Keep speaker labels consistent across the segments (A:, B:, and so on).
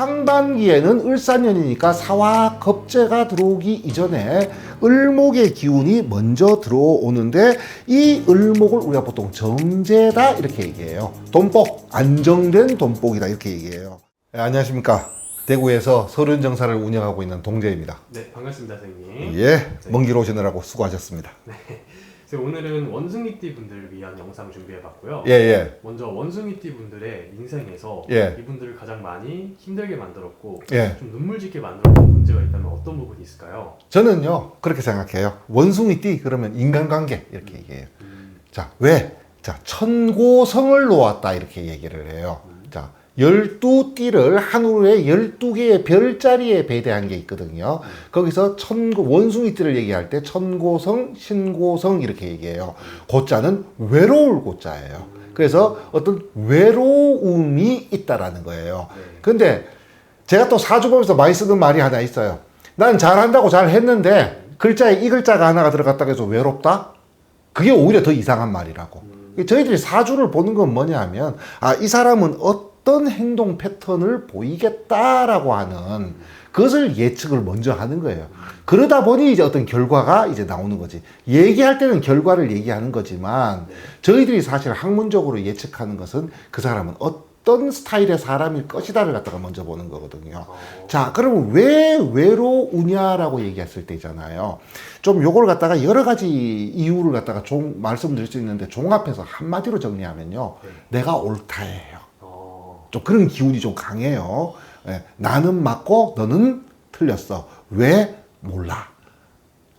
A: 상반기에는 을사년이니까 사화 겁재가 들어오기 이전에 을목의 기운이 먼저 들어오는데 이 을목을 우리가 보통 정제다 이렇게 얘기해요. 돈복, 안정된 돈복이다 이렇게 얘기해요. 네, 안녕하십니까. 대구에서 서른정사를 운영하고 있는 동재입니다.
B: 네, 반갑습니다, 선생님.
A: 예,
B: 네.
A: 먼 길 오시느라고 수고하셨습니다.
B: 네. 그래서 오늘은 원숭이띠 분들을 위한 영상 준비해봤고요.
A: 예.
B: 먼저 원숭이띠 분들의 인생에서
A: 예.
B: 이분들을 가장 많이 힘들게 만들었고
A: 예.
B: 좀 눈물짓게 만들었던 문제가 있다면 어떤 부분이 있을까요?
A: 저는요 그렇게 생각해요. 원숭이띠 그러면 인간관계 이렇게 얘기해요. 자, 왜? 자, 천고성을 놓았다 이렇게 얘기를 해요. 자, 12띠를 하늘에 12개의 별자리에 배대한 게 있거든요. 거기서 원숭이띠를 얘기할 때 천고성, 신고성 이렇게 얘기해요. 고자는 외로울 고자예요. 그래서 어떤 외로움이 있다라는 거예요. 근데 제가 또 사주 보면서 많이 쓰는 말이 하나 있어요. 난 잘한다고 잘했는데 글자에 이 글자가 하나가 들어갔다고 해서 외롭다? 그게 오히려 더 이상한 말이라고. 저희들이 사주를 보는 건 뭐냐 하면 이 사람은 어떤 행동 패턴을 보이겠다라고 하는 그것을 예측을 먼저 하는 거예요. 그러다 보니 이제 어떤 결과가 이제 나오는 거지. 얘기할 때는 결과를 얘기하는 거지만 저희들이 사실 학문적으로 예측하는 것은 그 사람은 어떤 스타일의 사람일 것이다를 갖다가 먼저 보는 거거든요. 자, 그러면 왜 외로우냐라고 얘기했을 때 있잖아요. 좀 요걸 갖다가 여러 가지 이유를 갖다가 말씀드릴 수 있는데 종합해서 한마디로 정리하면요. 내가 옳다예요. 좀 그런 기운이 좀 강해요. 예, 나는 맞고 너는 틀렸어. 왜? 몰라.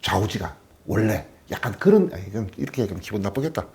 A: 좌우지간 원래 약간 그런 이렇게 하면 기분 나쁘겠다.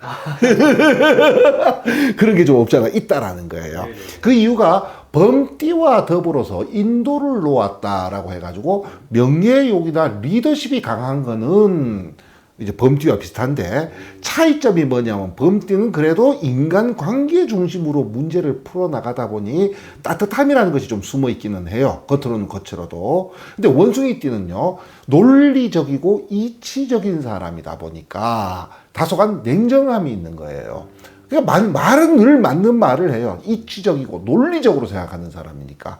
A: 그런 게 좀 없잖아. 있다라는 거예요.
B: 네네.
A: 그 이유가 범띠와 더불어서 인도를 놓았다라고 해가지고 명예욕이나 리더십이 강한 거는 이제 범띠와 비슷한데 차이점이 뭐냐면 범띠는 그래도 인간관계 중심으로 문제를 풀어나가다 보니 따뜻함이라는 것이 좀 숨어 있기는 해요. 겉으로는 거칠어도. 근데 원숭이띠는요 논리적이고 이치적인 사람이다 보니까 다소간 냉정함이 있는 거예요. 그러니까 말은 늘 맞는 말을 해요. 이치적이고 논리적으로 생각하는 사람이니까.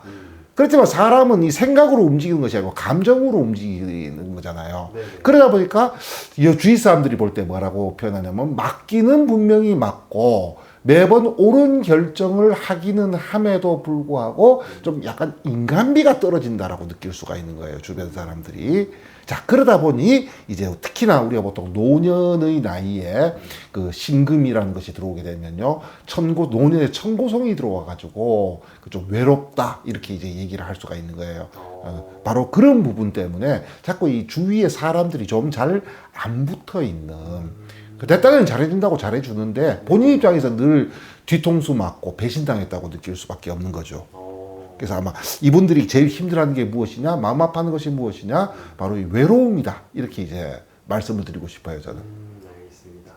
A: 그렇지만 사람은 이 생각으로 움직이는 것이 아니고 감정으로 움직이는 거잖아요.
B: 네네.
A: 그러다 보니까 주위 사람들이 볼 때 뭐라고 표현하냐면 맞기는 분명히 맞고 매번 옳은 결정을 하기는 함에도 불구하고 좀 약간 인간미가 떨어진다라고 느낄 수가 있는 거예요. 주변 사람들이. 자, 그러다 보니 이제 특히나 우리가 보통 노년의 나이에 그 신금이라는 것이 들어오게 되면요. 노년에 천고성이 들어와가지고 좀 외롭다. 이렇게 이제 얘기를 할 수가 있는 거예요. 바로 그런 부분 때문에 자꾸 이 주위에 사람들이 좀 잘 안 붙어 있는 내 딴에는 잘해준다고 잘해주는데 본인 입장에서 늘 뒤통수 맞고 배신당했다고 느낄 수밖에 없는 거죠. 그래서 아마 이분들이 제일 힘들어하는 게 무엇이냐, 마음 아파하는 것이 무엇이냐, 바로 이 외로움이다. 이렇게 이제 말씀을 드리고 싶어요, 저는.
B: 알겠습니다.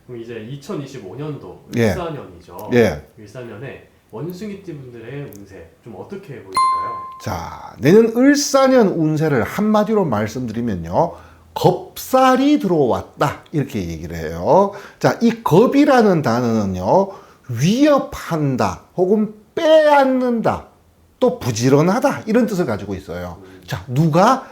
B: 그럼 이제 2025년도
A: 예.
B: 일사년이죠.
A: 예.
B: 일사년에 원숭이띠 분들의 운세 좀 어떻게 보이실까요?
A: 자, 내년 을사년 운세를 한마디로 말씀드리면요. 겁살이 들어왔다. 이렇게 얘기를 해요. 자, 이 겁이라는 단어는요. 위협한다. 혹은 빼앗는다. 또 부지런하다. 이런 뜻을 가지고 있어요. 자, 내가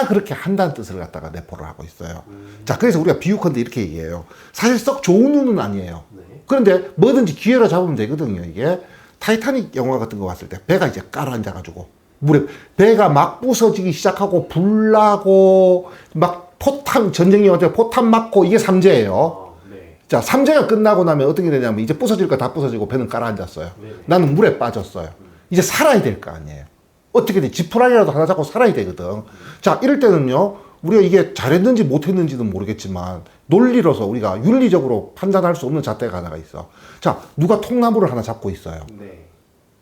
A: 그렇게 한다는 뜻을 갖다가 내포를 하고 있어요. 자, 그래서 우리가 비유컨대 이렇게 얘기해요. 사실 썩 좋은 운은 아니에요.
B: 네.
A: 그런데 뭐든지 기회로 잡으면 되거든요. 이게 타이타닉 영화 같은 거 봤을 때 배가 이제 깔아앉아가지고 물에 배가 막 부서지기 시작하고 불나고 막 전쟁 영화 때 포탄 맞고 이게 삼재예요.
B: 네.
A: 자, 삼재가 끝나고 나면 어떻게 되냐면 이제 부서질 거 다 부서지고 배는 깔아앉았어요.
B: 네.
A: 나는 물에 빠졌어요. 이제 살아야 될 거 아니에요. 어떻게든 지푸라기라도 하나 잡고 살아야 되거든. 자, 이럴 때는요. 우리가 이게 잘했는지 못했는지는 모르겠지만 논리로서 우리가 윤리적으로 판단할 수 없는 잣대가 하나가 있어. 자, 누가 통나무를 하나 잡고 있어요.
B: 네.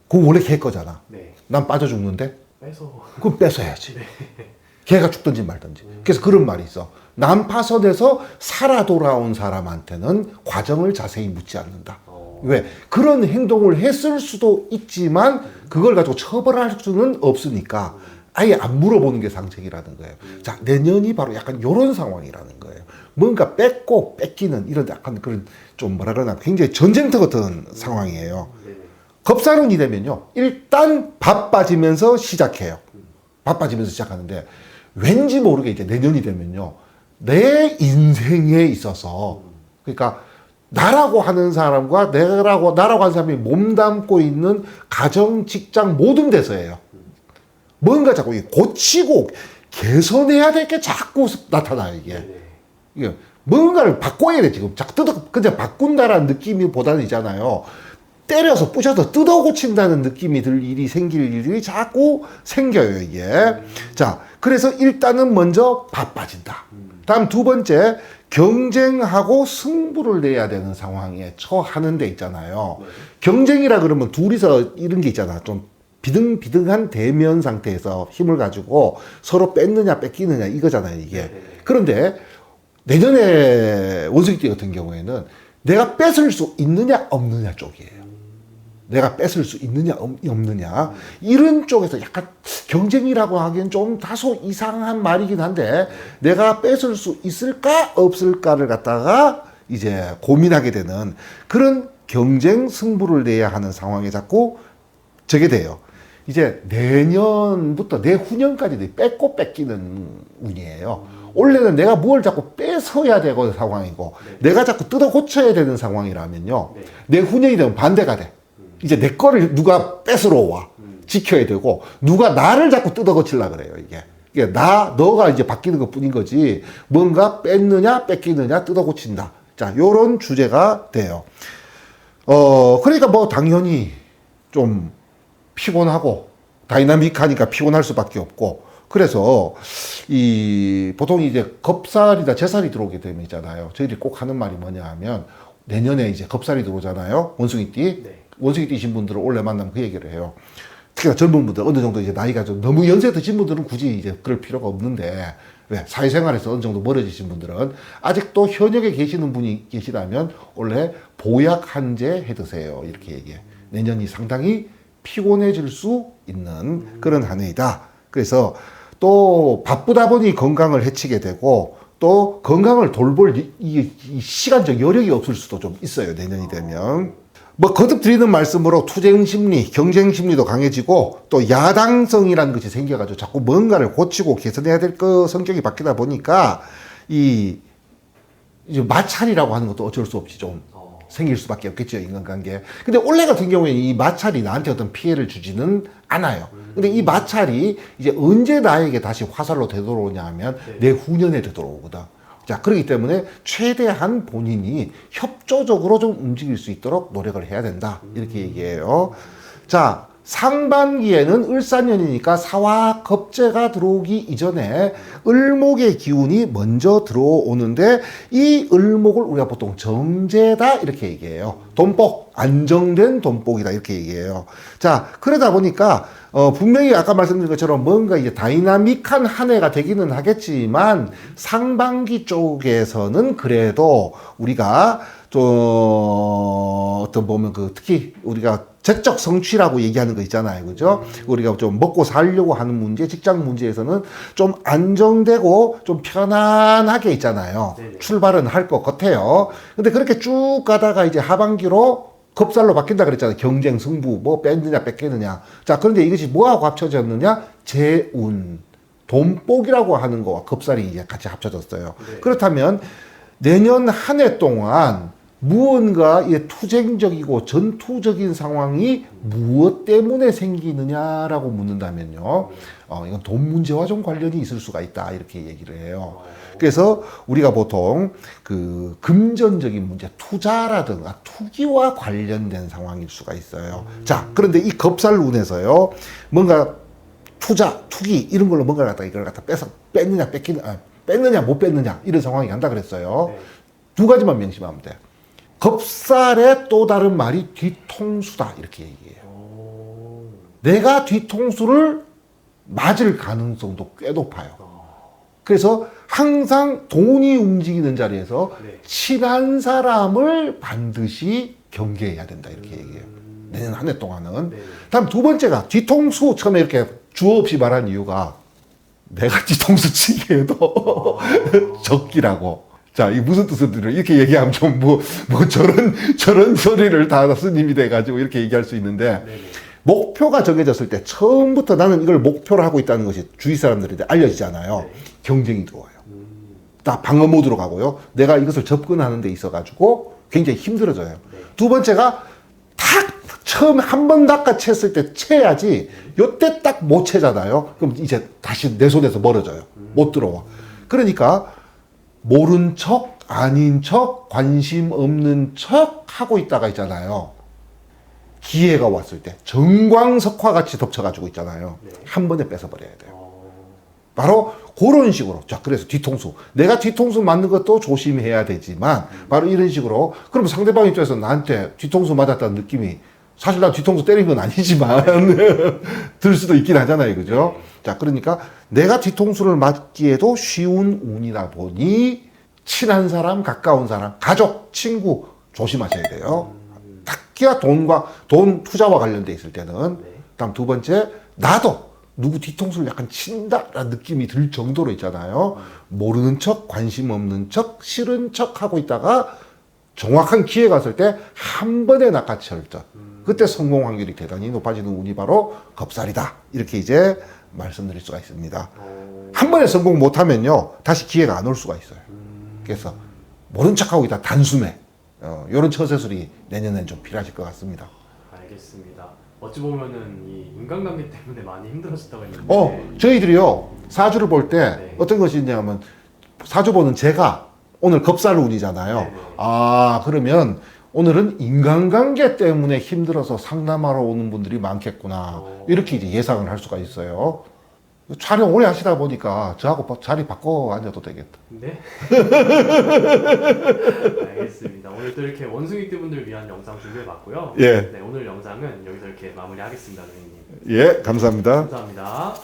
A: 그거 원래 걔 거잖아.
B: 네.
A: 난 빠져 죽는데
B: 빼서.
A: 그럼 뺏어야지. 걔가 죽든지 말든지. 그래서 그런 말이 있어. 난파선에서 살아 돌아온 사람한테는 과정을 자세히 묻지 않는다. 왜? 그런 행동을 했을 수도 있지만 그걸 가지고 처벌할 수는 없으니까 아예 안 물어보는 게 상책이라는 거예요. 자, 내년이 바로 약간 이런 상황이라는 거예요. 뭔가 뺏고 뺏기는 이런 약간 그런 좀 뭐라 그러나 굉장히 전쟁터 같은 상황이에요. 겁살운이 되면요, 일단 바빠지면서 시작해요. 바빠지면서 시작하는데 왠지 모르게 이제 내년이 되면요, 내 인생에 있어서, 그러니까 나라고 하는 사람과 나라고 하는 사람이 몸담고 있는 가정, 직장 모든 데서예요. 뭔가 자꾸 고치고 개선해야 될 게 자꾸 나타나요, 이게. 이게 뭔가를 바꿔야 돼, 지금. 자꾸 그냥 바꾼다라는 느낌이 보다는 있잖아요. 때려서 부셔서 뜯어 고친다는 느낌이 들 일이 생길 일이 자꾸 생겨요, 이게. 자, 그래서 일단은 먼저 바빠진다. 다음 두 번째, 경쟁하고 승부를 내야 되는 상황에 처하는 데 있잖아요. 경쟁이라 그러면 둘이서 이런 게 있잖아. 좀 비등비등한 대면 상태에서 힘을 가지고 서로 뺏느냐 뺏기느냐 이거잖아요, 이게. 그런데 내년에 원숭이띠 같은 경우에는 내가 뺏을 수 있느냐 없느냐 쪽이에요. 내가 뺏을 수 있느냐 없느냐 이런 쪽에서 약간 경쟁이라고 하기엔 좀 다소 이상한 말이긴 한데, 내가 뺏을 수 있을까 없을까를 갖다가 이제 고민하게 되는 그런 경쟁 승부를 내야 하는 상황에 자꾸 저게 돼요. 이제 내년부터 내후년까지 뺏고 뺏기는 운이에요. 원래는 내가 뭘 자꾸 뺏어야 되고 상황이고, 내가 자꾸 뜯어 고쳐야 되는 상황이라면요, 내후년이 되면 반대가 돼. 이제 내 거를 누가 뺏으러 와. 지켜야 되고, 누가 나를 자꾸 뜯어 고치려고 그래요, 이게. 이게 너가 이제 바뀌는 것 뿐인 거지, 뭔가 뺏느냐, 뺏기느냐, 뜯어 고친다. 자, 요런 주제가 돼요. 그러니까 뭐, 당연히 좀 피곤하고, 다이나믹하니까 피곤할 수밖에 없고, 그래서, 보통 이제 겁살이다, 재살이 들어오게 되면 있잖아요. 저희들이 꼭 하는 말이 뭐냐 하면, 내년에 이제 겁살이 들어오잖아요. 원숭이띠. 원숭이띠신 분들을 원래 만나면 그 얘기를 해요. 특히나 젊은 분들, 어느 정도 이제 나이가 좀 너무 연세 드신 분들은 굳이 이제 그럴 필요가 없는데, 왜? 사회생활에서 어느 정도 멀어지신 분들은 아직도 현역에 계시는 분이 계시다면 원래 보약 한제 해 드세요. 이렇게 얘기해. 내년이 상당히 피곤해질 수 있는 그런 한 해이다. 그래서 또 바쁘다 보니 건강을 해치게 되고, 또 건강을 돌볼 이 시간적 여력이 없을 수도 좀 있어요, 내년이 되면. 뭐 거듭 드리는 말씀으로 투쟁 심리, 경쟁 심리도 강해지고, 또 야당성이라는 것이 생겨가지고 자꾸 뭔가를 고치고 개선해야 될 거 성격이 바뀌다 보니까 이제 마찰이라고 하는 것도 어쩔 수 없이 좀 생길 수밖에 없겠죠, 인간관계. 근데 원래 같은 경우에는 이 마찰이 나한테 어떤 피해를 주지는 않아요. 근데 이 마찰이 이제 언제 나에게 다시 화살로 되돌아오냐 하면 내후년에 되돌아오거든. 자, 그렇기 때문에 최대한 본인이 협조적으로 좀 움직일 수 있도록 노력을 해야 된다. 이렇게 얘기해요. 자, 상반기에는 을사년이니까 사화 겁재가 들어오기 이전에 을목의 기운이 먼저 들어오는데, 이 을목을 우리가 보통 정제다 이렇게 얘기해요. 돈복, 안정된 돈복이다 이렇게 얘기해요. 자, 그러다 보니까 분명히 아까 말씀드린 것처럼 뭔가 이제 다이나믹한 한 해가 되기는 하겠지만, 상반기 쪽에서는 그래도 우리가 좀 어떤 보면 특히 우리가 재적 성취라고 얘기하는 거 있잖아요. 그죠? 우리가 좀 먹고 살려고 하는 문제, 직장 문제에서는 좀 안정되고 좀 편안하게 있잖아요. 출발은 할 것 같아요. 근데 그렇게 쭉 가다가 이제 하반기로 겁살로 바뀐다 그랬잖아요. 경쟁, 승부, 뭐 뺏느냐, 뺏기느냐. 자, 그런데 이것이 뭐하고 합쳐졌느냐? 재운, 돈복이라고 하는 거와 겁살이 이제 같이 합쳐졌어요. 그렇다면 내년 한 해 동안 무언가 투쟁적이고 전투적인 상황이 무엇 때문에 생기느냐라고 묻는다면요, 이건 돈 문제와 좀 관련이 있을 수가 있다 이렇게 얘기를 해요. 그래서 우리가 보통 그 금전적인 문제, 투자라든가 투기와 관련된 상황일 수가 있어요. 자, 그런데 이 겁살운에서요, 뭔가 투자, 투기 이런 걸로 뭔가를 갖다 이걸 갖다 뺏느냐, 뺏느냐, 못 뺏느냐 이런 상황이 간다 그랬어요. 두 가지만 명심하면 돼. 겁살의 또 다른 말이 뒤통수다 이렇게 얘기해요. 내가 뒤통수를 맞을 가능성도 꽤 높아요. 그래서 항상 돈이 움직이는 자리에서 친한 사람을 반드시 경계해야 된다 이렇게 얘기해요. 내년 한 해 동안은. 다음 두 번째가 뒤통수, 처음에 이렇게 주어 없이 말한 이유가 내가 뒤통수 치기에도 적기라고. 자, 이 무슨 뜻을 들어? 이렇게 얘기하면 좀 저런 소리를 다 스님이 돼가지고 이렇게 얘기할 수 있는데,
B: 네네.
A: 목표가 정해졌을 때 처음부터 나는 이걸 목표로 하고 있다는 것이 주위 사람들한테 알려지잖아요.
B: 네.
A: 경쟁이 들어와요. 딱 방어 모드로 가고요. 내가 이것을 접근하는 데 있어가지고 굉장히 힘들어져요.
B: 네.
A: 두 번째가 탁 처음 한 번 낚아챘을 때 채야지 요때 딱 못 채잖아요. 그럼 이제 다시 내 손에서 멀어져요. 못 들어와. 그러니까 모른 척, 아닌 척, 관심 없는 척 하고 있다가 있잖아요. 기회가 왔을 때 정광석화 같이 덮쳐가지고 있잖아요.
B: 네.
A: 한 번에 뺏어버려야 돼요. 바로 그런 식으로. 자, 그래서 뒤통수. 내가 뒤통수 맞는 것도 조심해야 되지만, 바로 이런 식으로. 그럼 상대방 입장에서 나한테 뒤통수 맞았다는 느낌이, 사실 난 뒤통수 때린 건 아니지만, 들 수도 있긴 하잖아요. 그죠? 자, 그러니까 내가 뒤통수를 맞기에도 쉬운 운이다 보니, 친한 사람, 가까운 사람, 가족, 친구, 조심하셔야 돼요. 특히나 돈 투자와 관련돼 있을 때는.
B: 네.
A: 다음 두 번째, 나도 누구 뒤통수를 약간 친다라는 느낌이 들 정도로 있잖아요. 모르는 척, 관심 없는 척, 싫은 척 하고 있다가 정확한 기회가 왔을 때 한 번에 낚아채울 때 그때 성공 확률이 대단히 높아지는 운이 바로 겁살이다. 이렇게 이제 말씀드릴 수가 있습니다. 한 번에 성공 못하면요, 다시 기회가 안 올 수가 있어요. 그래서 모른 척하고 있다 단숨에 이런 처세술이 내년에는 좀 필요하실 것 같습니다.
B: 알겠습니다. 어찌 보면은 이 인간관계 때문에 많이 힘들어졌다고 했는데.
A: 저희들이요, 사주를 볼 때
B: 네.
A: 어떤 것이 있냐면, 사주 보는 제가 오늘 겁살 운이잖아요.
B: 네네.
A: 아, 그러면 오늘은 인간관계 때문에 힘들어서 상담하러 오는 분들이 많겠구나. 이렇게 이제 예상을 할 수가 있어요. 촬영 오래 하시다 보니까 저하고 자리 바꿔 앉아도 되겠다.
B: 네. 알겠습니다. 오늘 또 이렇게 원숭이띠 분들 위한 영상 준비해봤고요.
A: 예.
B: 네, 오늘 영상은 여기서 이렇게 마무리하겠습니다, 선생님.
A: 예, 감사합니다.
B: 감사합니다.